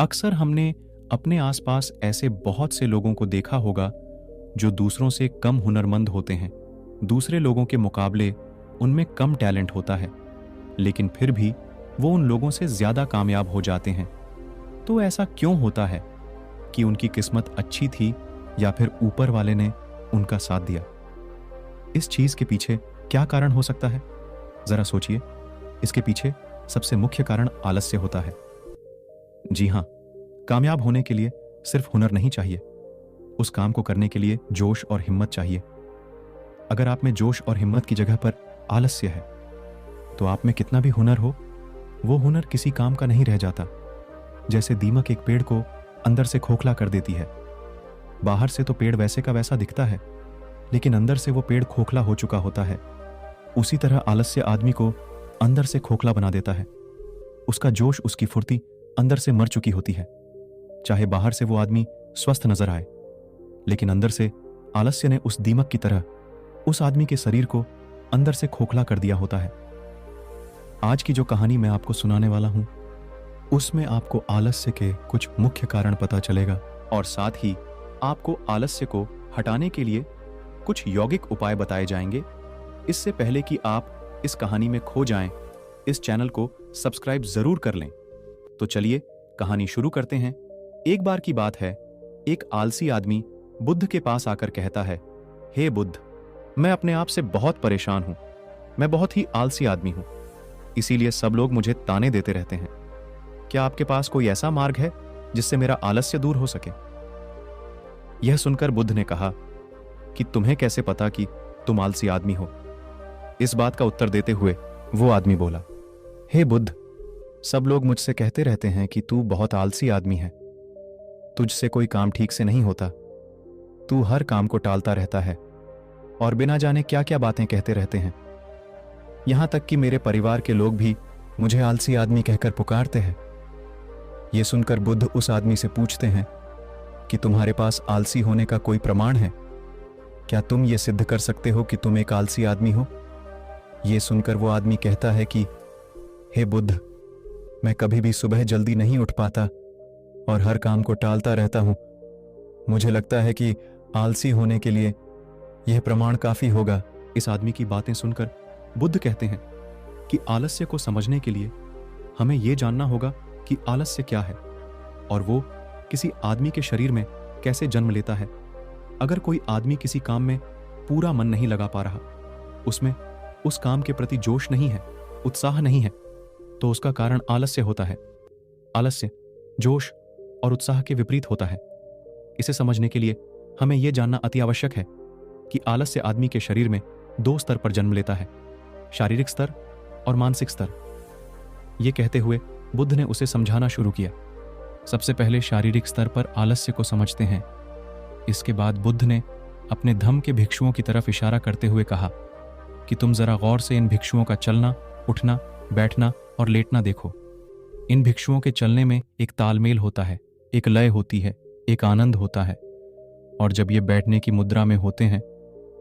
अक्सर हमने अपने आसपास ऐसे बहुत से लोगों को देखा होगा जो दूसरों से कम हुनरमंद होते हैं। दूसरे लोगों के मुकाबले उनमें कम टैलेंट होता है, लेकिन फिर भी वो उन लोगों से ज्यादा कामयाब हो जाते हैं। तो ऐसा क्यों होता है कि उनकी किस्मत अच्छी थी या फिर ऊपर वाले ने उनका साथ दिया? इस चीज के पीछे क्या कारण हो सकता है? जरा सोचिए। इसके पीछे सबसे मुख्य कारण आलस्य होता है। जी हां, कामयाब होने के लिए सिर्फ हुनर नहीं चाहिए, उस काम को करने के लिए जोश और हिम्मत चाहिए। अगर आप में जोश और हिम्मत की जगह पर आलस्य है, तो आप में कितना भी हुनर हो, वो हुनर किसी काम का नहीं रह जाता। जैसे दीमक एक पेड़ को अंदर से खोखला कर देती है। बाहर से तो पेड़ वैसे का वैसा दिखता है, लेकिन अंदर से वो पेड़ खोखला हो चुका होता है। उसी तरह आलस्य आदमी को अंदर से खोखला बना देता है। उसका जोश, उसकी फुर्ती अंदर से मर चुकी होती है। चाहे बाहर से वो आदमी स्वस्थ नजर आए, लेकिन अंदर से आलस्य ने उस दीमक की तरह उस आदमी के शरीर को अंदर से खोखला कर दिया होता है। आज की जो कहानी मैं आपको सुनाने वाला हूं, उसमें आपको आलस्य के कुछ मुख्य कारण पता चलेगा और साथ ही आपको आलस्य को हटाने के लिए कुछ यौगिक उपाय बताए जाएंगे। इससे पहले कि आप इस कहानी में खो जाएं, इस चैनल को सब्सक्राइब जरूर कर लें। तो चलिए कहानी शुरू करते हैं। एक बार की बात है, एक आलसी आदमी बुद्ध के पास आकर कहता है, हे बुद्ध, मैं अपने आप से बहुत परेशान हूं। मैं बहुत ही आलसी आदमी हूं, इसीलिए सब लोग मुझे ताने देते रहते हैं। क्या आपके पास कोई ऐसा मार्ग है जिससे मेरा आलस्य दूर हो सके? यह सुनकर बुद्ध ने कहा कि तुम्हें कैसे पता कि तुम आलसी आदमी हो? इस बात का उत्तर देते हुए वो आदमी बोला, हे बुद्ध, सब लोग मुझसे कहते रहते हैं कि तू बहुत आलसी आदमी है। तुझसे कोई काम ठीक से नहीं होता। तू हर काम को टालता रहता है और बिना जाने क्या क्या बातें कहते रहते हैं। यहां तक कि मेरे परिवार के लोग भी मुझे आलसी आदमी कहकर पुकारते हैं। यह सुनकर बुद्ध उस आदमी से पूछते हैं कि तुम्हारे पास आलसी होने का कोई प्रमाण है? क्या तुम ये सिद्ध कर सकते हो कि तुम एक आलसी आदमी हो? यह सुनकर वो आदमी कहता है कि हे बुद्ध, मैं कभी भी सुबह जल्दी नहीं उठ पाता और हर काम को टालता रहता हूं। मुझे लगता है कि आलसी होने के लिए यह प्रमाण काफी होगा। इस आदमी की बातें सुनकर बुद्ध कहते हैं कि आलस्य को समझने के लिए हमें यह जानना होगा कि आलस्य क्या है और वो किसी आदमी के शरीर में कैसे जन्म लेता है। अगर कोई आदमी किसी काम में पूरा मन नहीं लगा पा रहा, उसमें उस काम के प्रति जोश नहीं है, उत्साह नहीं है, तो उसका कारण आलस्य होता है। आलस्य जोश और उत्साह के विपरीत होता है। इसे समझने के लिए हमें यह जानना अति आवश्यक है कि आलस्य आदमी के शरीर में दो स्तर पर जन्म लेता है, शारीरिक स्तर और मानसिक स्तर। यह कहते हुए बुद्ध ने उसे समझाना शुरू किया। सबसे पहले शारीरिक स्तर पर आलस्य को समझते हैं। इसके बाद बुद्ध ने अपने धम्म के भिक्षुओं की तरफ इशारा करते हुए कहा कि तुम जरा गौर से इन भिक्षुओं का चलना, उठना, बैठना और लेटना देखो। इन भिक्षुओं के चलने में एक तालमेल होता है, एक लय होती है, एक आनंद होता है। और जब ये बैठने की मुद्रा में होते हैं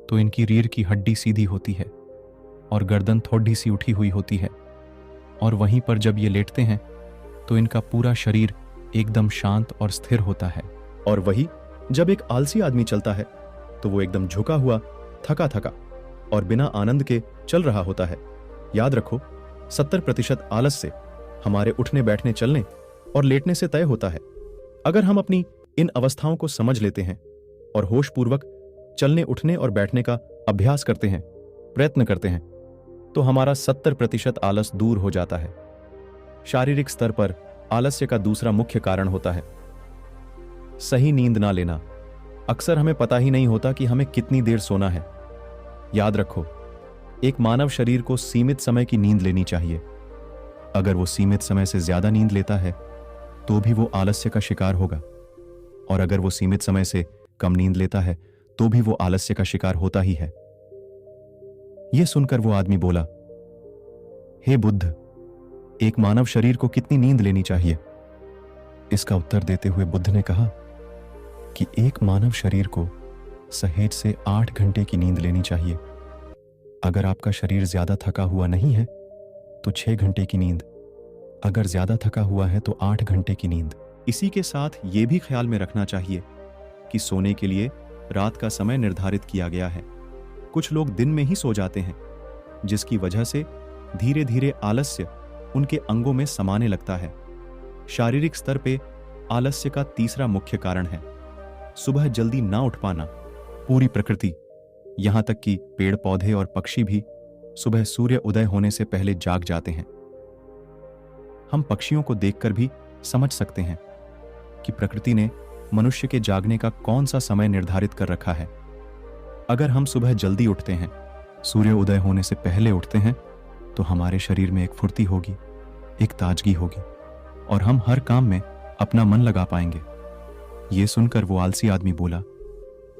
तो इनकी रीढ़ की हड्डी सीधी होती है और गर्दन थोड़ी सी उठी हुई होती है। और वहीं पर जब ये लेटते हैं तो इनका पूरा शरीर एकदम शांत और स्थिर होता है। और वही जब एक आलसी आदमी चलता है तो वो एकदम झुका हुआ, थका थका और बिना आनंद के चल रहा होता है। याद रखो, 70% आलस्य हमारे उठने, बैठने, चलने और लेटने से तय होता है। अगर हम अपनी इन अवस्थाओं को समझ लेते हैं और होशपूर्वक चलने, उठने और बैठने का अभ्यास करते हैं, प्रयत्न करते हैं, तो हमारा 70% आलस दूर हो जाता है। शारीरिक स्तर पर आलस्य का दूसरा मुख्य कारण होता है सही नींद ना लेना। अक्सर हमें पता ही नहीं होता कि हमें कितनी देर सोना है। याद रखो, एक मानव शरीर को सीमित समय की नींद लेनी चाहिए। अगर वो सीमित समय से ज्यादा नींद लेता है तो भी वो आलस्य का शिकार होगा, और अगर वो सीमित समय से कम नींद लेता है तो भी वो आलस्य का शिकार होता ही है। यह सुनकर वो आदमी बोला, हे बुद्ध, एक मानव शरीर को कितनी नींद लेनी चाहिए? इसका उत्तर देते हुए बुद्ध ने कहा कि एक मानव शरीर को सहेज से 8 घंटे की नींद लेनी चाहिए। अगर आपका शरीर ज्यादा थका हुआ नहीं है तो 6 घंटे की नींद, अगर ज्यादा थका हुआ है तो 8 घंटे की नींद। इसी के साथ ये भी ख्याल में रखना चाहिए कि सोने के लिए रात का समय निर्धारित किया गया है। कुछ लोग दिन में ही सो जाते हैं, जिसकी वजह से धीरे धीरे आलस्य उनके अंगों में समाने लगता है। शारीरिक स्तर पे आलस्य का तीसरा मुख्य कारण है सुबह जल्दी ना उठ पाना। पूरी प्रकृति, यहां तक कि पेड़ पौधे और पक्षी भी सुबह सूर्य उदय होने से पहले जाग जाते हैं। हम पक्षियों को देखकर भी समझ सकते हैं कि प्रकृति ने मनुष्य के जागने का कौन सा समय निर्धारित कर रखा है। अगर हम सुबह जल्दी उठते हैं, सूर्य उदय होने से पहले उठते हैं, तो हमारे शरीर में एक फुर्ती होगी, एक ताजगी होगी और हम हर काम में अपना मन लगा पाएंगे। यह सुनकर वो आलसी आदमी बोला,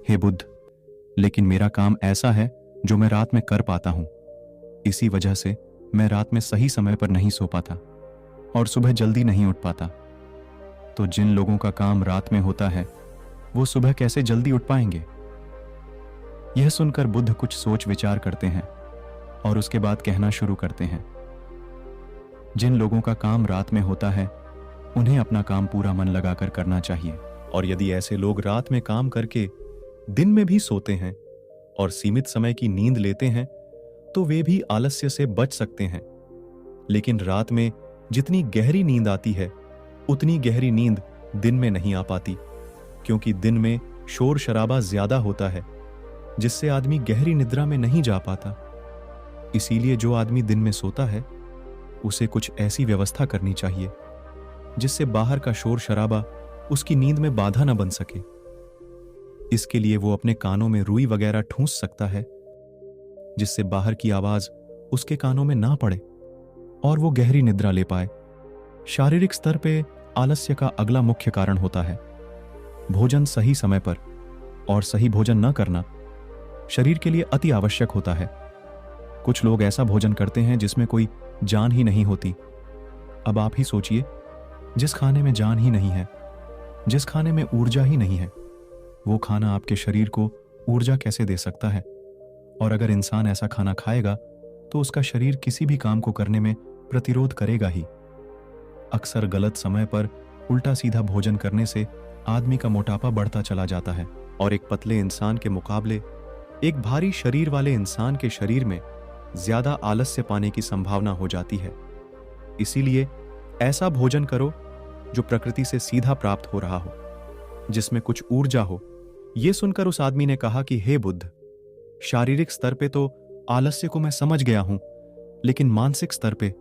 हे बुद्ध, लेकिन मेरा काम ऐसा है जो मैं रात में कर पाता हूं। इसी वजह से मैं रात में सही समय पर नहीं सो पाता और सुबह जल्दी नहीं उठ पाता। तो जिन लोगों का काम रात में होता है, वो सुबह कैसे जल्दी उठ पाएंगे? यह सुनकर बुद्ध कुछ सोच विचार करते हैं और उसके बाद कहना शुरू करते हैं, जिन लोगों का काम रात में होता है, उन्हें अपना काम पूरा मन लगाकर करना चाहिए। और यदि ऐसे लोग रात में काम करके दिन में भी सोते हैं और सीमित समय की नींद लेते हैं, तो वे भी आलस्य से बच सकते हैं। लेकिन रात में जितनी गहरी नींद आती है, उतनी गहरी नींद दिन में नहीं आ पाती, क्योंकि दिन में शोर शराबा ज्यादा होता है, जिससे आदमी गहरी निद्रा में नहीं जा पाता। इसीलिए जो आदमी दिन में सोता है, उसे कुछ ऐसी व्यवस्था करनी चाहिए जिससे बाहर का शोर शराबा उसकी नींद में बाधा न बन सके। इसके लिए वो अपने कानों में रुई वगैरह ठूंस सकता है, जिससे बाहर की आवाज उसके कानों में ना पड़े और वो गहरी निद्रा ले पाए। शारीरिक स्तर पे आलस्य का अगला मुख्य कारण होता है भोजन सही समय पर, और सही भोजन न करना शरीर के लिए अति आवश्यक होता है। कुछ लोग ऐसा भोजन करते हैं जिसमें कोई जान ही नहीं होती। अब आप ही सोचिए, जिस खाने में जान ही नहीं है, जिस खाने में ऊर्जा ही नहीं है, वो खाना आपके शरीर को ऊर्जा कैसे दे सकता है? और अगर इंसान ऐसा खाना खाएगा तो उसका शरीर किसी भी काम को करने में प्रतिरोध करेगा ही। अक्सर गलत समय पर उल्टा सीधा भोजन करने से आदमी का मोटापा बढ़ता चला जाता है और एक पतले इंसान के मुकाबले एक भारी शरीर वाले इंसान के शरीर में ज्यादा आलस्य पाने की संभावना हो जाती है। इसीलिए ऐसा भोजन करो जो प्रकृति से सीधा प्राप्त हो रहा हो, जिसमें कुछ ऊर्जा हो। यह सुनकर उस आदमी ने कहा कि हे बुद्ध, शारीरिक स्तर पे तो आलस्य को मैं समझ गया हूं, लेकिन मानसिक स्तर पे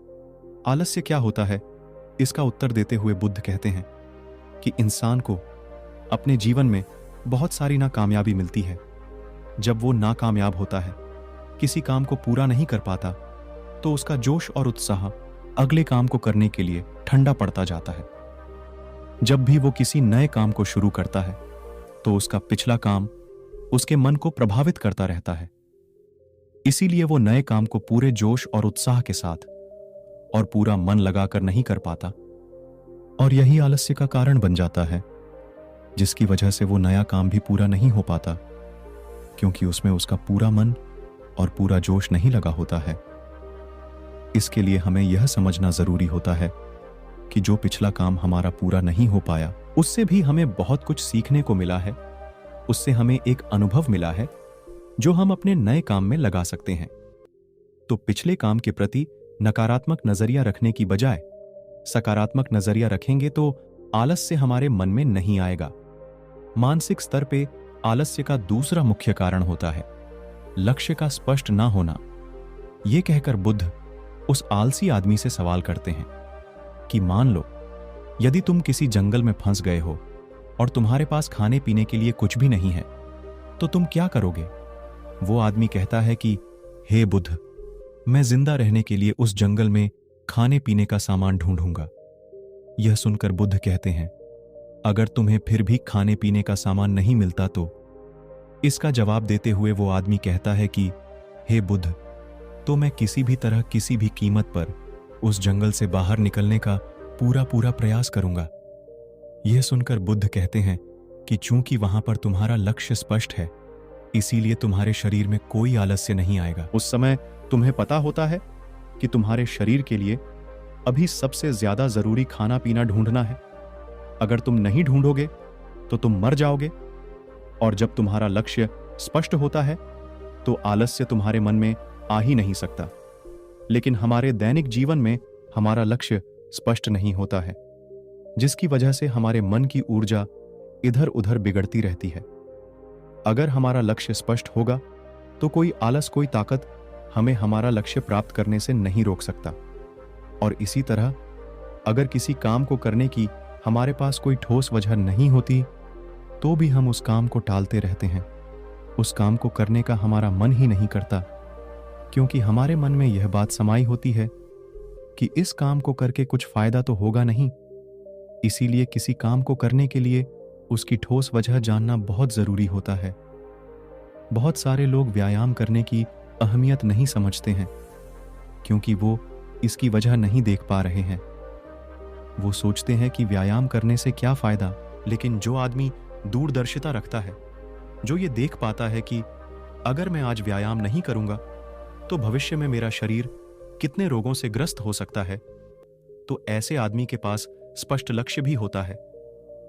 आलस्य क्या होता है, इसका उत्तर देते हुए बुद्ध कहते हैं कि इंसान को अपने जीवन में बहुत सारी नाकामयाबी मिलती है। जब वो नाकामयाब होता है, किसी काम को पूरा नहीं कर पाता, तो उसका जोश और उत्साह अगले काम को करने के लिए ठंडा पड़ता जाता है। जब भी वो किसी नए काम को शुरू करता है, तो उसका पिछला काम उसके मन को प्रभावित करता रहता है। इसीलिए वो नए काम को पूरे जोश और उत्साह के साथ और पूरा मन लगाकर नहीं कर पाता, और यही आलस्य का कारण बन जाता है, जिसकी वजह से वो नया काम भी पूरा नहीं हो पाता, क्योंकि उसमें उसका पूरा मन और पूरा जोश नहीं लगा होता है। इसके लिए हमें यह समझना जरूरी होता है कि जो पिछला काम हमारा पूरा नहीं हो पाया, उससे भी हमें बहुत कुछ सीखने को मिला है। उससे हमें एक अनुभव मिला है जो हम अपने नए काम में लगा सकते हैं। तो पिछले काम के प्रति नकारात्मक नजरिया रखने की बजाय सकारात्मक नजरिया रखेंगे तो आलस्य हमारे मन में नहीं आएगा। मानसिक स्तर पे आलस्य का दूसरा मुख्य कारण होता है लक्ष्य का स्पष्ट ना होना। यह कहकर बुद्ध उस आलसी आदमी से सवाल करते हैं कि मान लो यदि तुम किसी जंगल में फंस गए हो और तुम्हारे पास खाने पीने के लिए कुछ भी नहीं है, तो तुम क्या करोगे? वो आदमी कहता है कि हे बुद्ध, मैं जिंदा रहने के लिए उस जंगल में खाने पीने का सामान ढूंढूंगा। यह सुनकर बुद्ध कहते हैं, अगर तुम्हें फिर भी खाने पीने का सामान नहीं मिलता तो? इसका जवाब देते हुए वो आदमी कहता है कि हे बुद्ध, तो मैं किसी भी तरह किसी भी कीमत पर उस जंगल से बाहर निकलने का पूरा प्रयास करूंगा। यह सुनकर बुद्ध कहते हैं कि चूंकि वहां पर तुम्हारा लक्ष्य स्पष्ट है, इसीलिए तुम्हारे शरीर में कोई आलस्य नहीं आएगा। उस समय तुम्हें पता होता है कि तुम्हारे शरीर के लिए अभी सबसे ज्यादा जरूरी खाना पीना ढूंढना है। अगर तुम नहीं ढूंढोगे तो तुम मर जाओगे। और जब तुम्हारा लक्ष्य स्पष्ट होता है तो आलस्य तुम्हारे मन में आ ही नहीं सकता। लेकिन हमारे दैनिक जीवन में हमारा लक्ष्य स्पष्ट नहीं होता है, जिसकी वजह से हमारे मन की ऊर्जा इधर उधर बिगड़ती रहती है। अगर हमारा लक्ष्य स्पष्ट होगा तो कोई आलस, कोई ताकत हमें हमारा लक्ष्य प्राप्त करने से नहीं रोक सकता। और इसी तरह अगर किसी काम को करने की हमारे पास कोई ठोस वजह नहीं होती तो भी हम उस काम को टालते रहते हैं। उस काम को करने का हमारा मन ही नहीं करता, क्योंकि हमारे मन में यह बात समाई होती है कि इस काम को करके कुछ फायदा तो होगा नहीं। इसीलिए किसी काम को करने के लिए उसकी ठोस वजह जानना बहुत जरूरी होता है। बहुत सारे लोग व्यायाम करने की अहमियत नहीं समझते हैं, क्योंकि वो इसकी वजह नहीं देख पा रहे हैं। वो सोचते हैं कि व्यायाम करने से क्या फायदा। लेकिन जो आदमी दूरदर्शिता रखता है, जो ये देख पाता है कि अगर मैं आज व्यायाम नहीं करूंगा तो भविष्य में मेरा शरीर कितने रोगों से ग्रस्त हो सकता है, तो ऐसे आदमी के पास स्पष्ट लक्ष्य भी होता है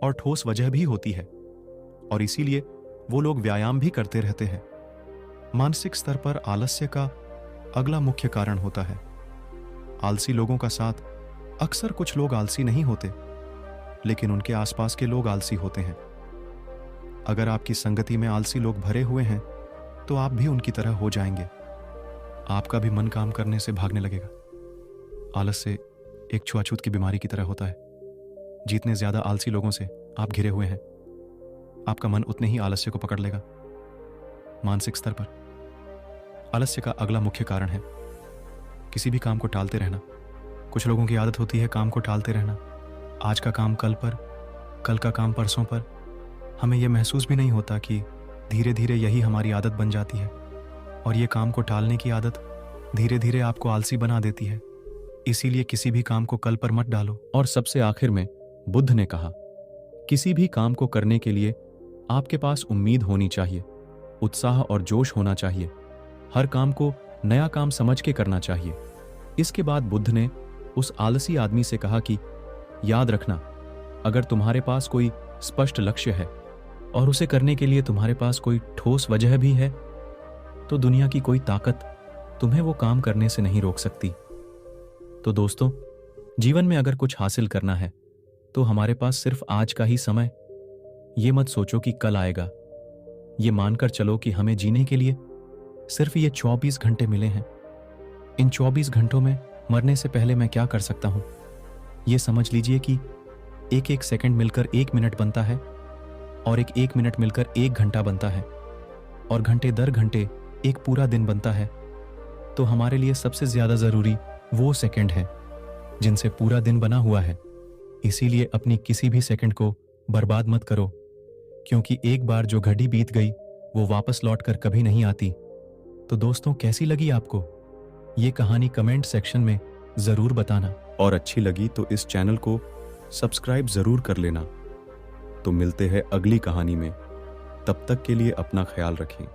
और ठोस वजह भी होती है, और इसीलिए वो लोग व्यायाम भी करते रहते हैं। मानसिक स्तर पर आलस्य का अगला मुख्य कारण होता है आलसी लोगों का साथ। अक्सर कुछ लोग आलसी नहीं होते, लेकिन उनके आसपास के लोग आलसी होते हैं। अगर आपकी संगति में आलसी लोग भरे हुए हैं तो आप भी उनकी तरह हो जाएंगे। आपका भी मन काम करने से भागने लगेगा। आलस्य एक छुआछूत की बीमारी की तरह होता है। जितने ज्यादा आलसी लोगों से आप घिरे हुए हैं, आपका मन उतने ही आलस्य को पकड़ लेगा। मानसिक स्तर पर आलस्य का अगला मुख्य कारण है किसी भी काम को टालते रहना। कुछ लोगों की आदत होती है काम को टालते रहना। आज का काम कल पर, कल का काम परसों पर। हमें यह महसूस भी नहीं होता कि धीरे धीरे यही हमारी आदत बन जाती है, और ये काम को टालने की आदत धीरे धीरे आपको आलसी बना देती है। इसीलिए किसी भी काम को कल पर मत डालो। और सबसे आखिर में बुद्ध ने कहा, किसी भी काम को करने के लिए आपके पास उम्मीद होनी चाहिए, उत्साह और जोश होना चाहिए। हर काम को नया काम समझ के करना चाहिए। इसके बाद बुद्ध ने उस आलसी आदमी से कहा कि याद रखना, अगर तुम्हारे पास कोई स्पष्ट लक्ष्य है और उसे करने के लिए तुम्हारे पास कोई ठोस वजह भी है, तो दुनिया की कोई ताकत तुम्हें वो काम करने से नहीं रोक सकती। तो दोस्तों, जीवन में अगर कुछ हासिल करना है तो हमारे पास सिर्फ आज का ही समय। ये मत सोचो कि कल आएगा। ये मानकर चलो कि हमें जीने के लिए सिर्फ ये 24 घंटे मिले हैं। इन 24 घंटों में मरने से पहले मैं क्या कर सकता हूं? ये समझ लीजिए कि एक एक सेकंड मिलकर 1 मिनट बनता है, और एक एक मिनट मिलकर 1 घंटा बनता है, और घंटे दर घंटे एक पूरा दिन बनता है। तो हमारे लिए सबसे ज्यादा जरूरी वो सेकंड है जिनसे पूरा दिन बना हुआ है। इसीलिए अपनी किसी भी सेकंड को बर्बाद मत करो, क्योंकि एक बार जो घड़ी बीत गई वो वापस लौटकर कभी नहीं आती। तो दोस्तों, कैसी लगी आपको ये कहानी? कमेंट सेक्शन में जरूर बताना, और अच्छी लगी तो इस चैनल को सब्सक्राइब जरूर कर लेना। तो मिलते हैं अगली कहानी में। तब तक के लिए अपना ख्याल रखें।